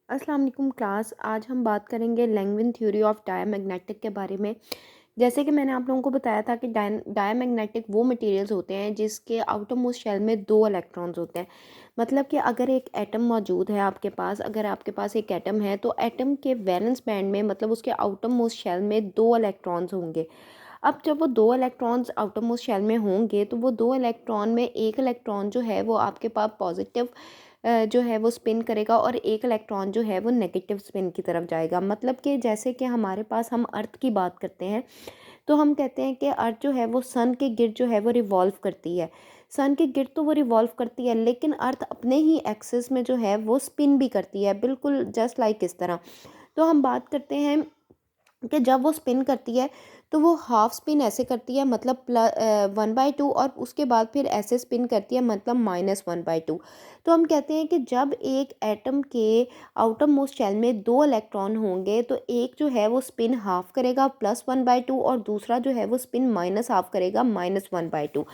अस्सलाम वालेकुम क्लास। आज हम बात करेंगे लैंगविन थ्योरी ऑफ डायमैग्नेटिक के बारे में। जैसे कि मैंने आप लोगों को बताया था कि डायमैग्नेटिक वो मटेरियल्स होते हैं जिसके आउटर मोस्ट शेल में दो इलेक्ट्रॉन्स होते हैं। मतलब कि अगर एक एटम मौजूद है आपके पास, अगर आपके पास एक एटम है तो एटम के वैलेंस बैंड में मतलब उसके आउटर मोस्ट शेल में दो इलेक्ट्रॉन्स होंगे। अब जब वो दो इलेक्ट्रॉन्स आउटर मोस्ट शेल में होंगे तो वो दो इलेक्ट्रॉन में एक इलेक्ट्रॉन जो है वो आपके पास पॉजिटिव जो है वो स्पिन करेगा और एक इलेक्ट्रॉन जो है वो नेगेटिव स्पिन की तरफ जाएगा। मतलब कि जैसे कि हमारे पास हम अर्थ की बात करते हैं तो हम कहते हैं कि अर्थ जो है वो सन के गिर्द जो है वो रिवॉल्व करती है। सन के गिर्द तो वो रिवॉल्व करती है लेकिन अर्थ अपने ही एक्सिस में जो है वो स्पिन भी करती है, बिल्कुल जस्ट लाइक इस तरह। तो हम बात करते हैं कि जब वो स्पिन करती है तो वो हाफ स्पिन ऐसे करती है मतलब 1/2, और उसके बाद फिर ऐसे स्पिन करती है मतलब -1/2। तो हम कहते हैं कि जब एक एटम के आउटर मोस्ट शेल में दो इलेक्ट्रॉन होंगे तो एक जो है वो स्पिन हाफ करेगा +1/2 और दूसरा जो है वो स्पिन माइनस हाफ करेगा -1/2।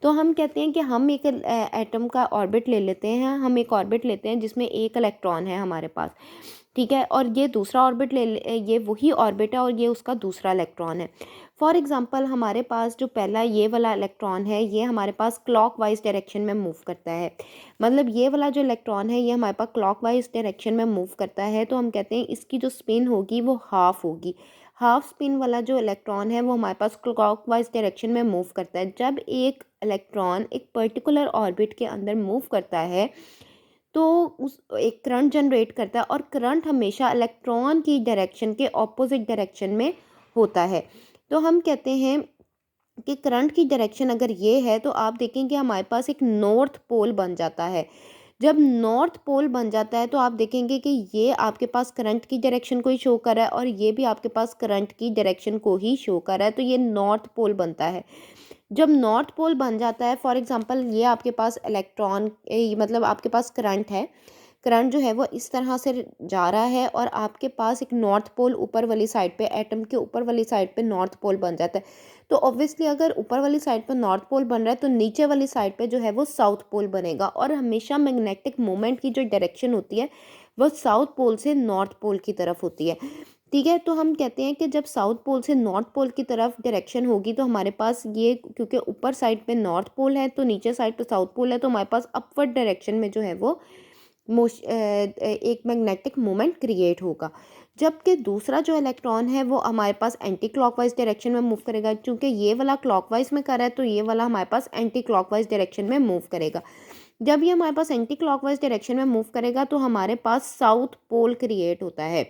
तो हम कहते हैं कि हम एक एटम का ऑर्बिट ले लेते हैं, हम एक ऑर्बिट लेते हैं जिसमें एक इलेक्ट्रॉन है हमारे पास, ठीक है, और ये दूसरा ऑर्बिट ये वही ऑर्बिट है और ये उसका दूसरा इलेक्ट्रॉन है। फॉर एग्जांपल हमारे पास जो पहला ये वाला इलेक्ट्रॉन है ये हमारे पास क्लॉकवाइज डायरेक्शन में मूव करता है। मतलब ये वाला जो इलेक्ट्रॉन है ये हमारे पास क्लॉकवाइज डायरेक्शन में मूव करता है, तो हम कहते हैं इसकी जो स्पिन होगी वो हाफ होगी। हाफ स्पिन वाला जो इलेक्ट्रॉन है वो हमारे पास क्लॉकवाइज डायरेक्शन में मूव करता है। जब एक इलेक्ट्रॉन एक पर्टिकुलर ऑर्बिट के अंदर मूव करता है तो उस एक करंट जनरेट करता है और करंट हमेशा इलेक्ट्रॉन की डायरेक्शन के ऑपोजिट डायरेक्शन में होता है। तो हम कहते हैं कि करंट की डायरेक्शन अगर ये है तो आप देखेंगे हमारे पास एक नॉर्थ पोल बन जाता है। जब नॉर्थ पोल बन जाता है तो आप देखेंगे कि ये आपके पास करंट की डायरेक्शन को ही शो कर रहा है और ये भी आपके पास करंट की डायरेक्शन को ही शो कर रहा है, तो ये नॉर्थ पोल बनता है। जब नॉर्थ पोल बन जाता है, फॉर एग्जांपल ये आपके पास इलेक्ट्रॉन मतलब आपके पास करंट है, करंट जो है वो इस तरह से जा रहा है और आपके पास एक नॉर्थ पोल ऊपर वाली साइड पे, एटम के ऊपर वाली साइड पे नॉर्थ पोल बन जाता है। तो ऑब्वियसली अगर ऊपर वाली साइड पे नॉर्थ पोल बन रहा है तो नीचे वाली साइड पे जो है वो साउथ पोल बनेगा, और हमेशा मैग्नेटिक मोमेंट की जो डायरेक्शन होती है वो साउथ पोल से नॉर्थ पोल की तरफ होती है। ठीक है, तो हम कहते हैं कि जब साउथ पोल से नॉर्थ पोल की तरफ डायरेक्शन होगी तो हमारे पास ये, क्योंकि ऊपर साइड पे नॉर्थ पोल है तो नीचे साइड पे साउथ पोल है, तो हमारे पास अपवर्ड डायरेक्शन में जो है वो एक मैग्नेटिक मोमेंट क्रिएट होगा। जबकि दूसरा जो इलेक्ट्रॉन है वो हमारे पास एंटी क्लॉकवाइज डायरेक्शन में मूव करेगा, क्योंकि ये वाला क्लॉकवाइज में कर रहा है तो ये वाला हमारे पास एंटी क्लॉकवाइज डायरेक्शन में मूव करेगा। जब ये हमारे पास एंटी क्लॉकवाइज डायरेक्शन में मूव करेगा तो हमारे पास साउथ पोल क्रिएट होता है।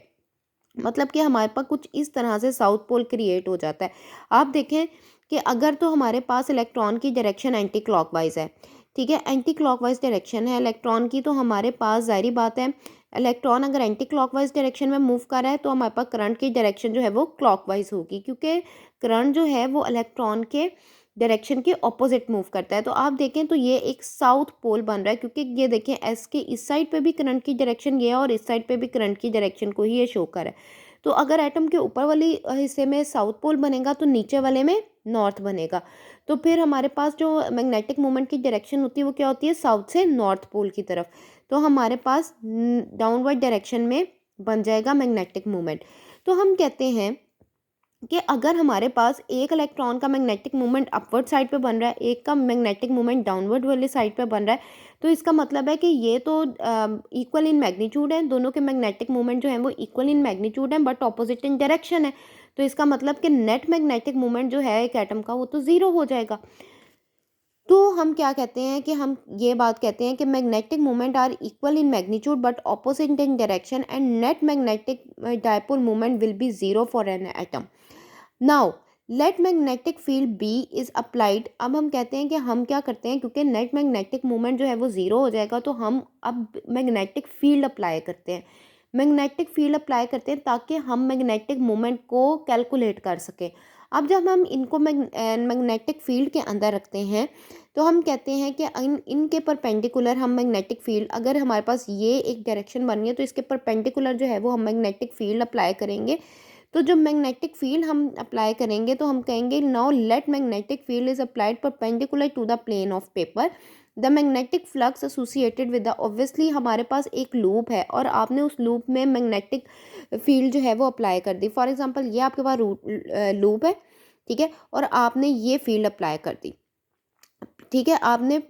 मतलब कि हमारे पास कुछ इस तरह से साउथ पोल क्रिएट हो जाता है। आप देखें कि अगर तो हमारे पास इलेक्ट्रॉन की डायरेक्शन एंटी क्लॉकवाइज है, ठीक है, एंटी क्लॉकवाइज डायरेक्शन है इलेक्ट्रॉन की, तो हमारे पास ज़ाहिर बात है इलेक्ट्रॉन अगर एंटी क्लॉकवाइज डायरेक्शन में मूव कर रहा है तो हमारे पास करंट की डायरेक्शन जो है वो क्लॉकवाइज होगी, क्योंकि करंट जो है वो इलेक्ट्रॉन के डायरेक्शन के ऑपोजिट मूव करता है। तो आप देखें तो ये एक साउथ पोल बन रहा है, क्योंकि ये देखें एस के इस साइड पे भी करंट की डायरेक्शन ये है और इस साइड पे भी करंट की डायरेक्शन को ही ये शो कर रहा है। तो अगर एटम के ऊपर वाली हिस्से में साउथ पोल बनेगा तो नीचे वाले में नॉर्थ बनेगा। तो फिर हमारे पास जो मैग्नेटिक मोमेंट की डायरेक्शन होती है वो क्या होती है, साउथ से नॉर्थ पोल की तरफ। तो हमारे पास डाउनवर्ड डायरेक्शन में बन जाएगा मैग्नेटिक मोमेंट। तो हम कहते हैं कि अगर हमारे पास एक इलेक्ट्रॉन का मैग्नेटिक मोमेंट अपवर्ड साइड पे बन रहा है, एक का मैग्नेटिक मोमेंट डाउनवर्ड वाली साइड पे बन रहा है, तो इसका मतलब है कि ये तो इक्वल इन मैग्नीट्यूड है, दोनों के मैग्नेटिक मोमेंट जो है वो इक्वल इन मैग्नीट्यूड है बट ऑपोजिट इन डायरेक्शन है। तो इसका मतलब कि नेट मैग्नेटिक मोमेंट जो है एक एटम का वो तो ज़ीरो हो जाएगा। तो हम क्या कहते हैं कि हम ये बात कहते हैं कि magnetic moment are equal in magnitude but opposite in direction and net magnetic dipole moment will be zero for an atom. Now let magnetic field B is applied. अब हम कहते हैं कि हम क्या करते हैं, क्योंकि नेट मैग्नेटिक मोमेंट जो है वो ज़ीरो हो जाएगा तो हम अब मैग्नेटिक फील्ड अप्लाई करते हैं। मैग्नेटिक फील्ड अप्लाई करते हैं ताकि हम मैग्नेटिक मोमेंट को कैलकुलेट कर सकें। अब जब हम इनको मैग्नेटिक फील्ड के अंदर रखते हैं तो हम कहते हैं कि इनके परपेंडिकुलर हम मैग्नेटिक फील्ड, अगर हमारे पास ये एक डायरेक्शन बनी है तो इसके परपेंडिकुलर जो है वो हम मैग्नेटिक फील्ड अप्लाई करेंगे। तो जब मैग्नेटिक फील्ड हम अप्लाई करेंगे तो हम कहेंगे now let magnetic field is applied perpendicular to the plane of paper the magnetic flux associated with the, obviously हमारे पास एक लूप है और आपने उस लूप में मैग्नेटिक फील्ड जो है वो अप्लाई कर दी। फॉर एग्जांपल ये आपके पास लूप है, ठीक है, और आपने ये फील्ड अप्लाई कर दी, ठीक है, आपने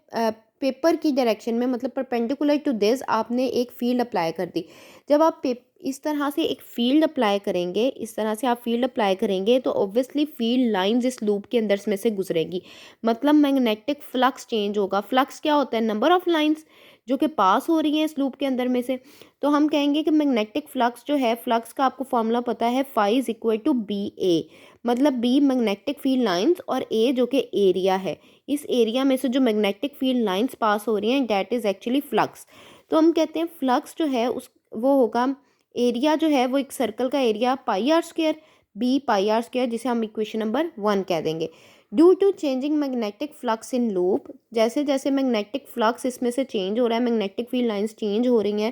पेपर की डायरेक्शन में मतलब परपेंडिकुलर टू दिस आपने एक फील्ड अप्लाई कर दी। जब आप इस तरह से एक फील्ड अप्लाई करेंगे, इस तरह से आप फील्ड अप्लाई करेंगे तो ऑब्वियसली फील्ड लाइंस इस लूप के अंदर में से गुजरेगी, मतलब मैग्नेटिक फ्लक्स चेंज होगा। फ्लक्स क्या होता है? नंबर ऑफ लाइंस जो कि पास हो रही हैं इस लूप के अंदर में से। तो हम कहेंगे कि मैग्नेटिक फ्लक्स जो है, फ्लक्स का आपको फॉर्मूला पता है, phi is equal to B A, मतलब बी मैग्नेटिक फील्ड लाइंस और ए जो कि एरिया है। इस एरिया में से जो मैग्नेटिक फील्ड लाइंस पास हो रही हैं डैट इज़ एक्चुअली फ्लक्स। तो हम कहते हैं फ्लक्स जो है उस वो होगा, एरिया जो है वो एक सर्कल का area pi r square, B pi r square, जिसे हम इक्वेशन नंबर 1 कह देंगे। Due to changing magnetic flux in loop, जैसे जैसे मैग्नेटिक फ्लक्स इसमें से चेंज हो रहा है, मैग्नेटिक फील्ड लाइंस चेंज हो रही हैं,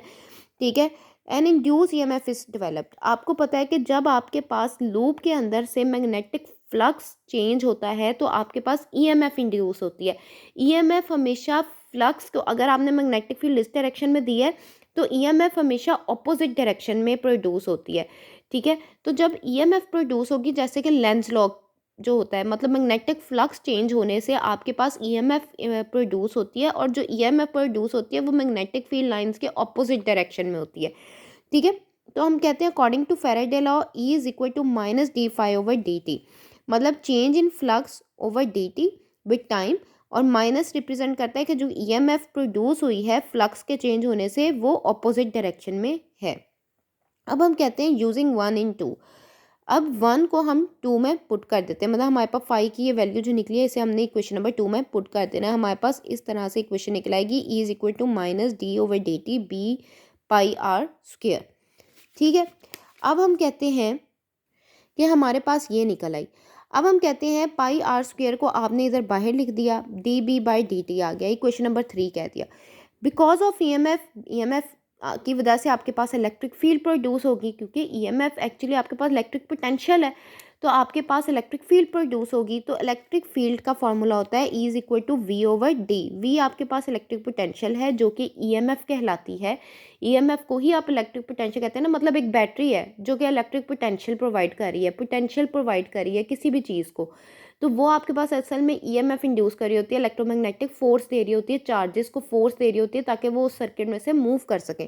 ठीक है, an induced EMF is developed. आपको पता है कि जब आपके पास लूप के अंदर से मैग्नेटिक फ्लक्स चेंज होता है तो आपके पास ईएमएफ इंड्यूस होती है। ईएमएफ हमेशा फ्लक्स को, अगर आपने मैग्नेटिक फील्ड इस डायरेक्शन में दी है तो ईएमएफ हमेशा ऑपोजिट डायरेक्शन में प्रोड्यूस होती है, ठीक है। तो जब ईएमएफ प्रोड्यूस होगी, जैसे कि लेंज लॉ जो होता है, मतलब मैग्नेटिक फ्लक्स चेंज होने से आपके पास ईएमएफ प्रोड्यूस होती है, और जो ईएमएफ प्रोड्यूस होती है वो मैग्नेटिक फील्ड लाइंस के ऑपोजिट डायरेक्शन में होती है, ठीक है। तो हम कहते हैं according to Faraday law E is equal to minus D phi over D T, मतलब change in flux over D T with time, और माइनस रिप्रेजेंट करता है कि जो ईएमएफ प्रोड्यूस हुई है फ्लक्स के चेंज होने से वो ऑपोजिट डायरेक्शन में है। अब हम कहते हैं यूजिंग 1 इन 2, अब 1 को हम 2 में पुट कर देते हैं, मतलब हमारे पास फाई की ये वैल्यू जो निकली है इसे हमने इक्वेशन नंबर 2 में पुट कर देना है। हमारे पास इस तरह से इक्वेशन निकल आएगी, E is equal to minus d over D t B pi r square, ठीक है। अब हम कहते हैं कि हमारे पास ये निकल आई। अब हम कहते हैं पाई आर स्क्वेयर को आपने इधर बाहर लिख दिया, D B by D T आ गया, इक्वेशन नंबर 3 कह दिया। बिकॉज ऑफ ईएमएफ की वजह से आपके पास इलेक्ट्रिक फील्ड प्रोड्यूस होगी, क्योंकि ईएमएफ एक्चुअली आपके पास इलेक्ट्रिक पोटेंशियल है, तो आपके पास इलेक्ट्रिक फील्ड प्रोड्यूस होगी। तो इलेक्ट्रिक फील्ड का फॉर्मूला होता है E is equal to V over d. V आपके पास इलेक्ट्रिक पोटेंशियल है जो कि ईएमएफ कहलाती है। ईएमएफ को ही आप इलेक्ट्रिक पोटेंशियल कहते हैं ना, मतलब एक बैटरी है जो कि इलेक्ट्रिक पोटेंशियल प्रोवाइड कर रही है, पोटेंशियल प्रोवाइड कर रही है किसी भी चीज़ को। तो वो आपके पास असल में ईएमएफ इंड्यूस कर रही होती है, इलेक्ट्रोमैग्नेटिक फोर्स दे रही होती है, चार्जेस को फोर्स दे रही होती है ताकि वो उस सर्किट में से मूव कर सकें।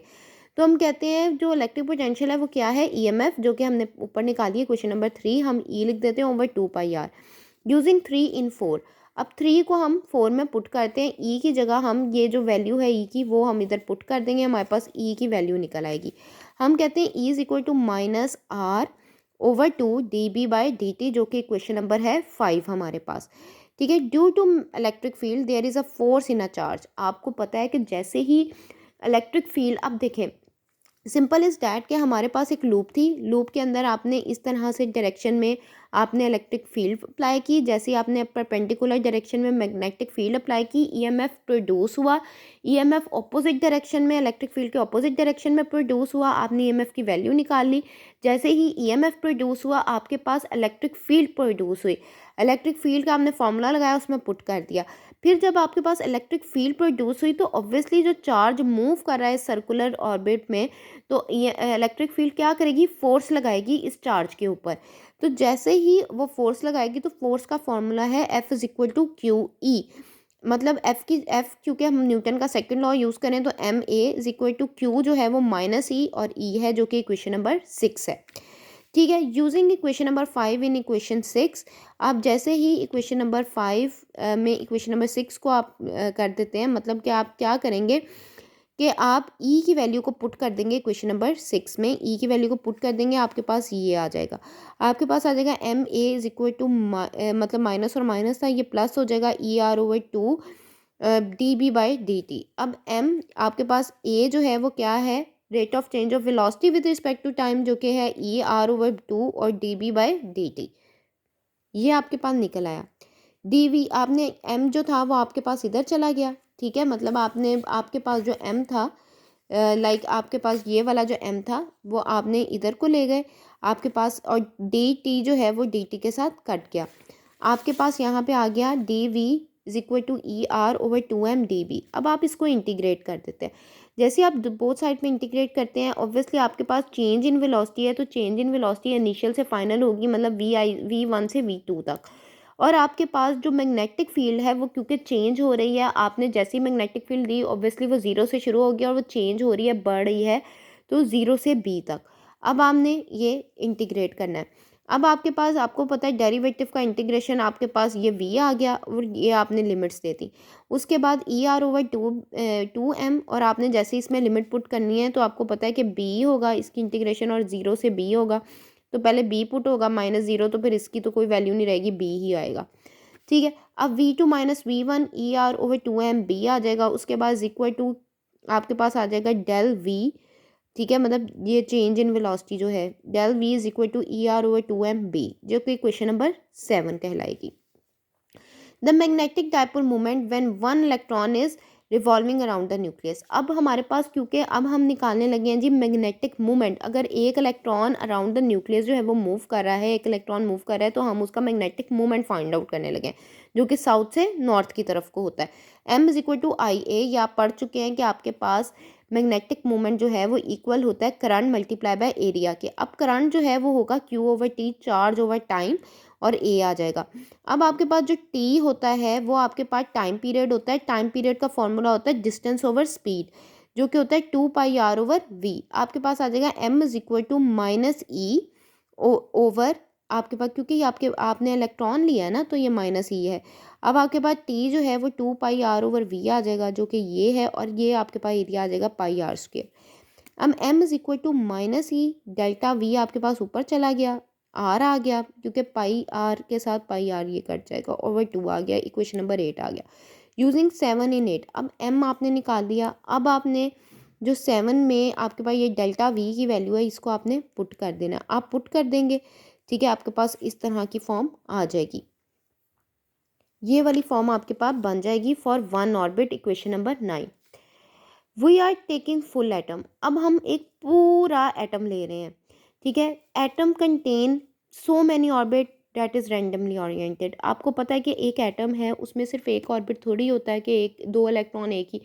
तो हम कहते हैं जो इलेक्ट्रिक पोटेंशियल है वो क्या है, ईएमएफ, जो कि हमने ऊपर निकाली है क्वेश्चन नंबर 3, हम ई लिख देते हैं ओवर 2 पाई आर यूजिंग 3 इन 4। अब 3 को हम 4 में पुट करते हैं, ई की जगह हम ये जो वैल्यू है ई की वो हम इधर पुट कर देंगे, हमारे पास ई की वैल्यू निकल आएगी। हम कहते हैं E is equal to minus r over 2 d B by D t, जो कि क्वेश्चन नंबर है 5 हमारे पास, ठीक है। Due to electric field there is a force in a charge. आपको पता है कि जैसे ही इलेक्ट्रिक फील्ड, अब देखें सिंपल इज़ डैट कि हमारे पास एक लूप थी, लूप के अंदर आपने इस तरह से डायरेक्शन में आपने इलेक्ट्रिक फील्ड अप्लाई की, जैसे आपने परपेंडिकुलर डायरेक्शन में मैग्नेटिक फील्ड अप्लाई की, ईएमएफ प्रोड्यूस हुआ, ईएमएफ ऑपोजिट डायरेक्शन में, इलेक्ट्रिक फील्ड के ऑपोजिट डायरेक्शन में प्रोड्यूस हुआ, आपने ईएमएफ की वैल्यू निकाल ली। जैसे ही ईएमएफ प्रोड्यूस हुआ आपके पास इलेक्ट्रिक फील्ड प्रोड्यूस हुई, इलेक्ट्रिक फील्ड का आपने फॉर्मूला लगाया उसमें पुट कर दिया। फिर जब आपके पास इलेक्ट्रिक फील्ड प्रोड्यूस हुई तो ऑब्वियसली जो चार्ज मूव कर रहा है सर्कुलर ऑर्बिट में, तो ये इलेक्ट्रिक फील्ड क्या करेगी, फोर्स लगाएगी इस चार्ज के ऊपर। तो जैसे ही वो फोर्स लगाएगी तो फोर्स का फॉर्मूला है F is equal to q E, मतलब एफ क्योंकि हम न्यूटन का सेकंड लॉ यूज़ करें तो m a is equal to q जो है वो माइनस ई और ई है जो कि इक्वेशन नंबर 6 है, ठीक है। Using equation number 5 in equation 6, आप जैसे ही इक्वेशन नंबर 5 में इक्वेशन नंबर 6 को आप कर देते हैं, मतलब कि आप क्या करेंगे कि आप ई की वैल्यू को पुट कर देंगे इक्वेशन नंबर 6 में, ई की वैल्यू को पुट कर देंगे, आपके पास ये आ जाएगा, आपके पास आ जाएगा m a is equal to, मतलब माइनस और माइनस था ये प्लस हो जाएगा, E are over 2 d B by D t. अब एम आपके पास ए जो है वो क्या है, rate of change of velocity with respect to time, जो कि है ई आर ओवर 2 और d B by D t, ये आपके पास निकल आया। डी वी आपने एम जो था वो आपके पास इधर चला गया, ठीक है, मतलब आपने आपके पास जो एम था, लाइक आपके पास ये वाला जो एम था वो आपने इधर को ले गए आपके पास, और डी टी जो है वो डी टी के साथ कट गया, आपके पास यहाँ पे आ गया d v is equal to E are over 2m dB। अब आप इसको इंटीग्रेट कर देते हैं। जैसे आप बोथ साइड में इंटीग्रेट करते हैं, ऑब्वियसली आपके पास चेंज इन वेलोसिटी है, तो चेंज इन वेलोसिटी इनिशियल से फाइनल होगी, मतलब V1 से V2 तक। और आपके पास जो मैग्नेटिक फील्ड है वो क्योंकि चेंज हो रही है, आपने जैसी मैग्नेटिक फील्ड दी ऑब्वियसली वो ज़ीरो से शुरू हो गया और वो चेंज हो रही है, बढ़ रही है, तो ज़ीरो से बी तक। अब आपने ये इंटीग्रेट करना है। अब आपके पास, आपको पता है डेरिवेटिव का इंटीग्रेशन, आपके पास ये v आ गया और ये आपने लिमिट्स दे दी। उसके बाद ई आर ओवर 2m, और आपने जैसे इसमें लिमिट पुट करनी है तो आपको पता है कि b होगा इसकी इंटीग्रेशन और ज़ीरो से b होगा, तो पहले b पुट होगा -0, तो फिर इसकी तो कोई वैल्यू नहीं रहेगी, b ही आएगा। ठीक है, अब v2 minus v1 E R over 2m b आ जाएगा। उसके बाद इक्वल टू आपके पास आ जाएगा डेल v। ठीक है, मतलब ये चेंज इन वेलोसिटी जो है, del v is equal to E are over 2m b, जो कि क्वेश्चन नंबर 7 कहलाएगी। The magnetic dipole moment when one electron is revolving around the nucleus. अब हमारे पास, क्योंकि अब हम निकालने लगे हैं जी मैग्नेटिक मूवमेंट, अगर एक इलेक्ट्रॉन अराउंड द न्यूक्लियस जो है वो मूव कर रहा है, एक इलेक्ट्रॉन मूव कर रहा है, तो हम उसका मैग्नेटिक मूवमेंट फाइंड आउट करने लगे हैं, जो कि साउथ से नॉर्थ की तरफ को होता है। m इज इक्वल टू आई ए, या आप पढ़ चुके हैं कि आपके पास मैग्नेटिक मूवमेंट जो है वो इक्वल होता है करंट मल्टीप्लाई बाय एरिया के। अब करंट जो है वो होगा q over T, charge over time, और a आ जाएगा। अब आपके पास जो t होता है वो आपके पास टाइम पीरियड होता है। टाइम पीरियड का फॉर्मूला होता है डिस्टेंस ओवर स्पीड, जो कि होता है 2πr ओवर v। आपके पास आ जाएगा m is equal to minus E over, आपके पास क्योंकि आपने इलेक्ट्रॉन लिया है ना, तो ये माइनस ई है। अब आपके पास t जो है वो 2πr ओवर v आ जाएगा, जो कि ये है, और ये आपके पास एरिया आ जाएगा πr²। अब m is equal to minus E delta v, आपके पास ऊपर चला गया, r आ गया, क्योंकि πr के साथ πr ये कट जाएगा, ओवर 2 आ गया, इक्वेशन नंबर 8 आ गया। यूजिंग 7 इन 8, अब m आपने निकाल दिया। अब आपने जो 7 में आपके पास ये डेल्टा v की वैल्यू है, इसको आपने पुट कर देना। आप पुट कर देंगे, ठीक है, आपके पास इस तरह की फॉर्म आ जाएगी। ये वाली फॉर्म आपके पास बन जाएगी for one orbit, equation number 9। We are taking full atom, अब हम एक पूरा एटम ले रहे हैं। ठीक है, atom contain so many orbit that is randomly oriented. आपको पता है कि एक एटम है, उसमें सिर्फ एक ऑर्बिट थोड़ी होता है कि एक दो इलेक्ट्रॉन एक ही,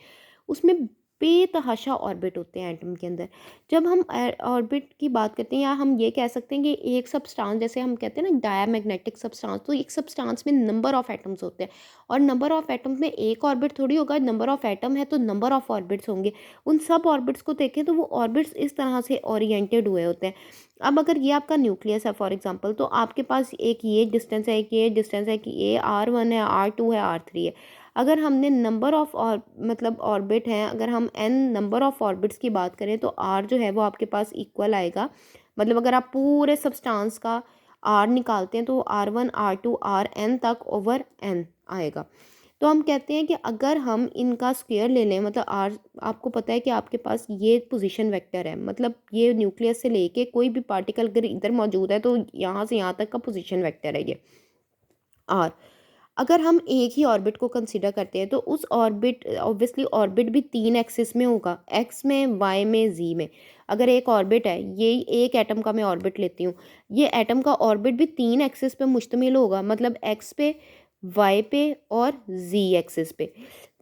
उसमें बेतहाशा ऑर्बिट होते हैं एटम के अंदर। जब हम ऑर्बिट की बात करते हैं, या हम ये कह सकते हैं कि एक सब्सटेंस, जैसे हम कहते हैं ना डायमैग्नेटिक सब्सटेंस, तो एक सब्सटेंस में नंबर ऑफ एटम्स होते हैं, और नंबर ऑफ एटम्स में एक ऑर्बिट थोड़ी होगा, नंबर ऑफ एटम है तो नंबर ऑफ ऑर्बिट्स होंगे। उन सब ऑर्बिट्स को देखें तो वो ऑर्बिट्स इस तरह से ओरिएंटेड हुए होते हैं। अब अगर ये आपका न्यूक्लियस है फॉर एग्जांपल, तो आपके पास एक ये डिस्टेंस है, एक ये डिस्टेंस है, कि ये r1 है, r2 है, r3 है। अगर हमने नंबर ऑफ और मतलब ऑर्बिट हैं, अगर हम n नंबर ऑफ ऑर्बिट्स की बात करें, तो r जो है वो आपके पास इक्वल आएगा। मतलब अगर आप पूरे सब्सटेंस का r निकालते हैं तो r1 r2 rn तक ओवर n आएगा। तो हम कहते हैं कि अगर हम इनका स्क्वायर ले लें, मतलब r, आपको पता है कि आपके पास ये पोजीशन वेक्टर है, मतलब ये न्यूक्लियस से लेके कोई भी पार्टिकल अगर इधर मौजूद है तो यहाँ से यहाँ तक का पोजीशन वेक्टर है ये r। अगर हम एक ही ऑर्बिट को कंसीडर करते हैं, तो उस ऑर्बिट, ऑब्वियसली ऑर्बिट भी 3 एक्सिस में होगा, x में, y में, z में। अगर एक ऑर्बिट है, ये एक एटम का मैं ऑर्बिट लेती हूँ, ये एटम का ऑर्बिट भी 3 एक्सिस पे मुश्तमिल होगा, मतलब x पे, y पे और z एक्सिस पे।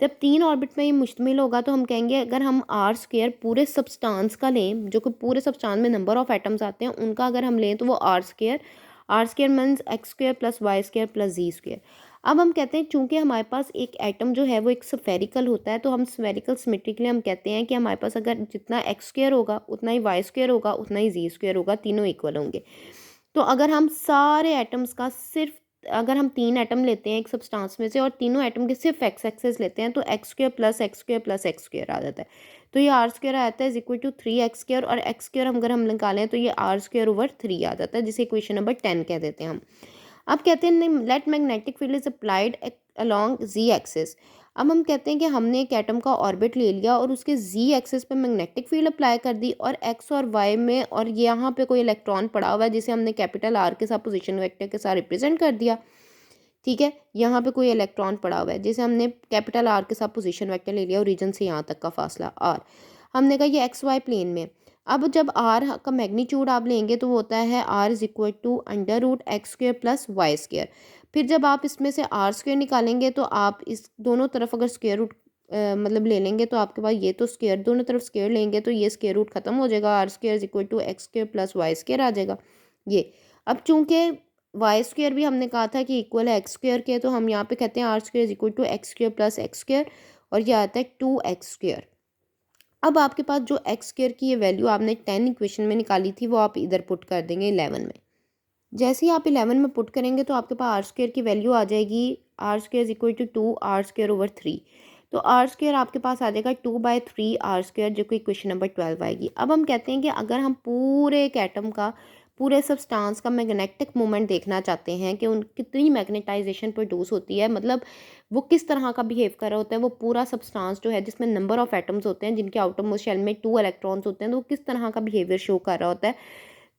जब 3 ऑर्बिट में ये मुश्तमिल होगा, तो हम कहेंगे अगर हम r² पूरे सब्सटेंस का लें, जो कि पूरे सब्सटेंस में नंबर ऑफ एटम्स आते हैं उनका अगर हम लें, तो वो r² means x² plus y² plus z²। अब हम कहते हैं चूंकि हमारे पास एक एटम जो है वो एक स्फेरिकल होता है, तो हम स्फेरिकल सिमेट्रिकली हम कहते हैं कि हमारे पास अगर जितना x² होगा उतना ही y² होगा, उतना ही z² होगा, तीनों इक्वल होंगे। तो अगर हम सारे एटम्स का सिर्फ, अगर हम 3 एटम लेते हैं एक सब्सटेंस में से और तीनों एटम के सिर्फ x एक्सेस लेते हैं, तो x² plus x² plus x² आ जाता है। तो ये r² आता है इज इक्वल टू 3x², और x² अगर हम निकालें तो ये r² ओवर 3 आ जाता है, जिसे इक्वेशन नंबर 10 कह देते हैं हम। अब कहते हैं let magnetic field is applied along z axis. अब हम कहते हैं कि हमने एक एटम का ऑर्बिट ले लिया और उसके z एक्सिस पे मैग्नेटिक फील्ड अप्लाई कर दी, और x और y में, और यहाँ पे कोई इलेक्ट्रॉन पड़ा हुआ है जिसे हमने कैपिटल R के साथ पोजीशन वेक्टर के साथ रिप्रेजेंट कर दिया। ठीक है, यहाँ पे कोई इलेक्ट्रॉन पड़ा हुआ है जिसे हमने कैपिटल R के साथ पोजीशन वेक्टर ले लिया, ओरिजिन से यहाँ तक का फासला R। हमने कहा ये XY प्लेन में, अब जब आर का मैग्नीट्यूड आप लेंगे तो वो होता है r is equal to under root x square plus Y square. फिर जब आप इसमें से आर स्क्वेयर निकालेंगे तो आप इस दोनों तरफ अगर स्क्वेयर रूट मतलब ले लेंगे तो आपके पास ये तो स्क्वेयर दोनों तरफ स्क्वेयर लेंगे तो ये स्क्वेयर रूट खत्म हो जाएगा, R square is equal to x square plus Y square आ जाएगा ये। अब चूंकि वाई स्क्वेयर भी हमने कहा था कि इक्वल है एक्स स्क्वेयर के, तो हम यहाँ पे कहते हैं r square is equal to x square plus x square और ये आता है 2x स्क्वेयर। अब आपके पास जो एक्स स्क्वेयर की ये वैल्यू आपने 10 इक्वेशन में निकाली थी वो आप इधर पुट कर देंगे 11 में। जैसे ही आप 11 में पुट करेंगे तो आपके पास आर स्क्वेयर की वैल्यू आ जाएगी, r square is equal to 2 r² / 3। तो आर स्क्वेयर आपके पास आ जाएगा 2/3 r² जो कि इक्वेशन नंबर 12 आएगी। अब हम कहते हैं कि अगर हम पूरे एक एटम का, पूरे सब्सटेंस का मैग्नेटिक मोमेंट देखना चाहते हैं कि उन कितनी मैग्नेटाइजेशन प्रोड्यूस होती है, मतलब वो किस तरह का बिहेव कर रहा होता है, वो पूरा सब्सटेंस जो है जिसमें नंबर ऑफ एटम्स होते हैं जिनके आउटर मोस्ट शेल में 2 इलेक्ट्रॉन्स होते हैं, तो वो किस तरह का बिहेवियर शो कर रहा होता है।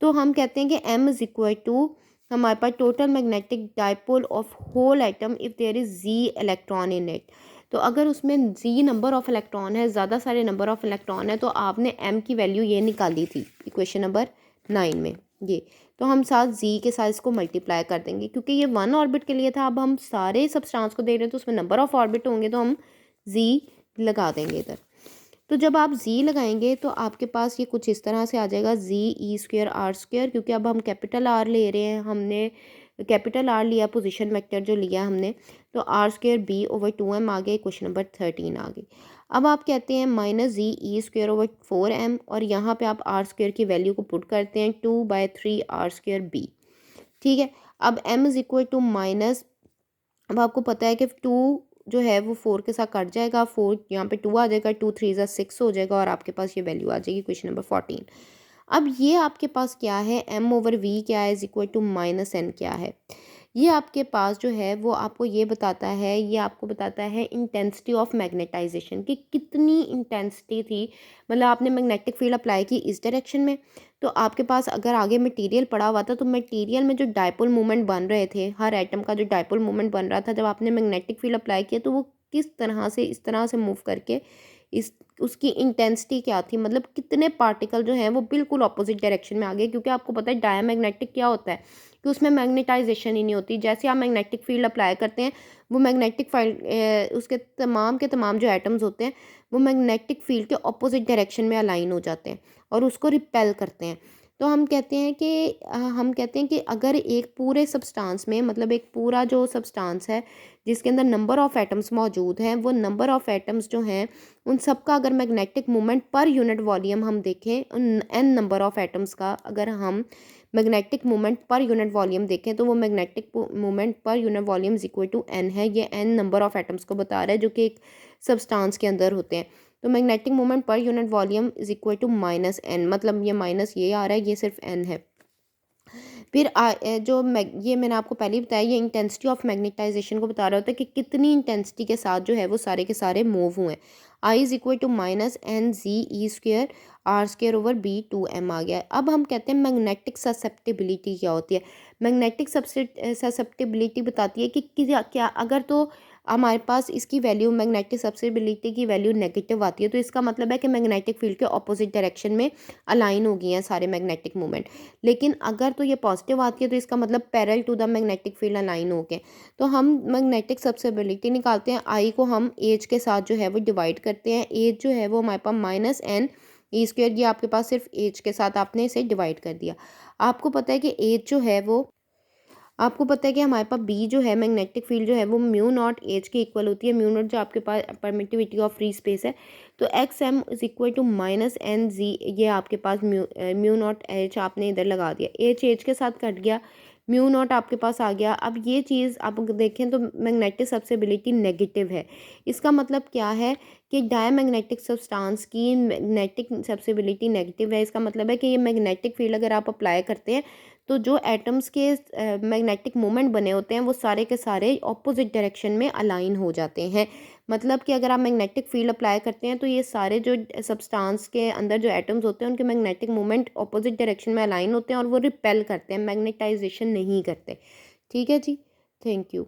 तो हम कहते हैं कि m इज इक्वल टू हमारे पास total magnetic dipole of whole atom if there is z electron in it. तो अगर उसमें z नंबर ऑफ इलेक्ट्रॉन है, ज़्यादा सारे नंबर ऑफ इलेक्ट्रॉन है, तो आपने m की वैल्यू ये निकाली थी इक्वेशन नंबर 9 में ये। तो हम साथ z के साथ इसको मल्टीप्लाई कर देंगे क्योंकि ये 1 ऑर्बिट के लिए था। अब हम सारे सब्सटेंस को देख रहे हैं तो उसमें नंबर ऑफ ऑर्बिट होंगे तो हम z लगा देंगे इधर। तो जब आप z लगाएंगे तो आपके पास ये कुछ इस तरह से आ जाएगा z e²r², क्योंकि अब हम कैपिटल R ले रहे हैं, हमने कैपिटल R लिया पोजीशन वेक्टर जो लिया हमने, तो r² b/2m आ गया, क्वेश्चन नंबर 13 आ गई। अब आप कहते हैं -ze²/4m और यहाँ पे आप r² की वैल्यू को पुट करते हैं 2/3 r²b। ठीक है, अब m is equal to minus, अब आपको पता है कि 2 जो है वो 4 के साथ कट जाएगा, 4 यहाँ पे 2 आ जाएगा, 2 3 ज़ा 6 हो जाएगा और आपके पास ये वैल्यू आ जाएगी क्वेश्चन नंबर 14। अब ये आपके पास क्या है, m/v क्या है इज इक्वल टू -n क्या है। ये आपके पास जो है वो आपको ये बताता है, ये आपको बताता है इंटेंसिटी ऑफ मैग्नेटाइजेशन कि कितनी इंटेंसिटी थी, मतलब आपने मैग्नेटिक फील्ड अप्लाई की इस डायरेक्शन में, तो आपके पास अगर आगे मटेरियल पड़ा हुआ था तो मटेरियल में जो डाइपोल मोमेंट बन रहे थे, हर एटम का जो डाइपोल मोमेंट बन रहा था जब आपने मैग्नेटिक फील्ड अप्लाई किया तो वो किस तरह से इस तरह से मूव करके इस उसकी इंटेंसिटी क्या थी, मतलब कितने पार्टिकल जो हैं वो बिल्कुल अपोजिट डायरेक्शन में आ गए। क्योंकि आपको पता है डायमैग्नेटिक क्या होता है कि उसमें मैग्नेटाइजेशन ही नहीं होती। जैसे आप मैग्नेटिक फील्ड अप्लाई करते हैं वो मैग्नेटिक फील्ड उसके तमाम के तमाम जो एटम्स होते हैं वो मैग्नेटिक फील्ड के ऑपोजिट डायरेक्शन में अलाइन हो जाते हैं और उसको रिपेल करते हैं। तो हम कहते हैं कि अगर एक पूरे सब्सटेंस में, मतलब एक पूरा जो सब्सटेंस है जिसके अंदर नंबर ऑफ एटम्स मौजूद हैं, वो नंबर ऑफ एटम्स जो हैं उन सब का अगर magnetic moment per unit volume हम देखें, उन n नंबर ऑफ एटम्स का अगर हम magnetic moment per unit volume देखें तो वो magnetic moment per unit volume is equal to n है। ये n नंबर ऑफ एटम्स को बता रहा है जो कि एक सब्सटेंस के अंदर होते हैं। तो magnetic moment per unit volume is equal to -n, मतलब ये माइनस ये आ रहा है, ये सिर्फ n है। फिर ये मैंने आपको पहले ही बताया, ये इंटेंसिटी ऑफ मैग्नेटाइजेशन को बता रहा होता है कि कितनी इंटेंसिटी के साथ जो है वो सारे के सारे मूव हुए हैं। I is equal to -NZe²r²/b/2m आ गया। अब हम कहते हैं मैग्नेटिक ससेप्टिबिलिटी क्या होती है। मैग्नेटिक ससेप्टिबिलिटी बताती है कि क्या अगर तो हमारे पास इसकी वैल्यू, मैग्नेटिक ससेप्टिबिलिटी की वैल्यू नेगेटिव आती है तो इसका मतलब है कि मैग्नेटिक फील्ड के ऑपोजिट डायरेक्शन में अलाइन हो गई हैं सारे मैग्नेटिक मूवमेंट। लेकिन अगर तो ये पॉजिटिव आती है तो इसका मतलब parallel to the magnetic field align हो गए। तो हम मैग्नेटिक ससेप्टिबिलिटी निकालते हैं, आई को हम एज के साथ जो है वो डिवाइड करते हैं। एज जो है वो हमारे पास -NE², ये आपके पास सिर्फ एज के साथ आपने इसे डिवाइड कर दिया। आपको पता है कि एज जो है वो, आपको पता है कि हमारे पास बी जो है मैग्नेटिक फील्ड जो है वो μ0 एच के इक्वल होती है। μ0 जो आपके पास परमिटिविटी ऑफ फ्री स्पेस है, तो XM is equal to -NZ, ये आपके पास μ0 एच आपने इधर लगा दिया, एच के साथ कट गया, μ0 आपके पास आ गया। अब ये चीज़ आप देखें तो मैग्नेटिक ससेप्टिबिलिटी नेगेटिव है। इसका मतलब क्या है कि डायमैग्नेटिक सब्सटेंस की मैग्नेटिक ससेप्टिबिलिटी नेगेटिव है। इसका मतलब है कि ये मैग्नेटिक फील्ड अगर आप अप्लाई करते हैं तो जो एटम्स के मैग्नेटिक मोमेंट बने होते हैं वो सारे के सारे ऑपोजिट डायरेक्शन में अलाइन हो जाते हैं। मतलब कि अगर आप मैग्नेटिक फील्ड अप्लाई करते हैं तो ये सारे जो सब्सटेंस के अंदर जो एटम्स होते हैं उनके मैग्नेटिक मोमेंट ऑपोजिट डायरेक्शन में अलाइन होते हैं और वो रिपेल करते हैं, मैग्नेटाइजेशन नहीं करते। ठीक है जी, थैंक यू।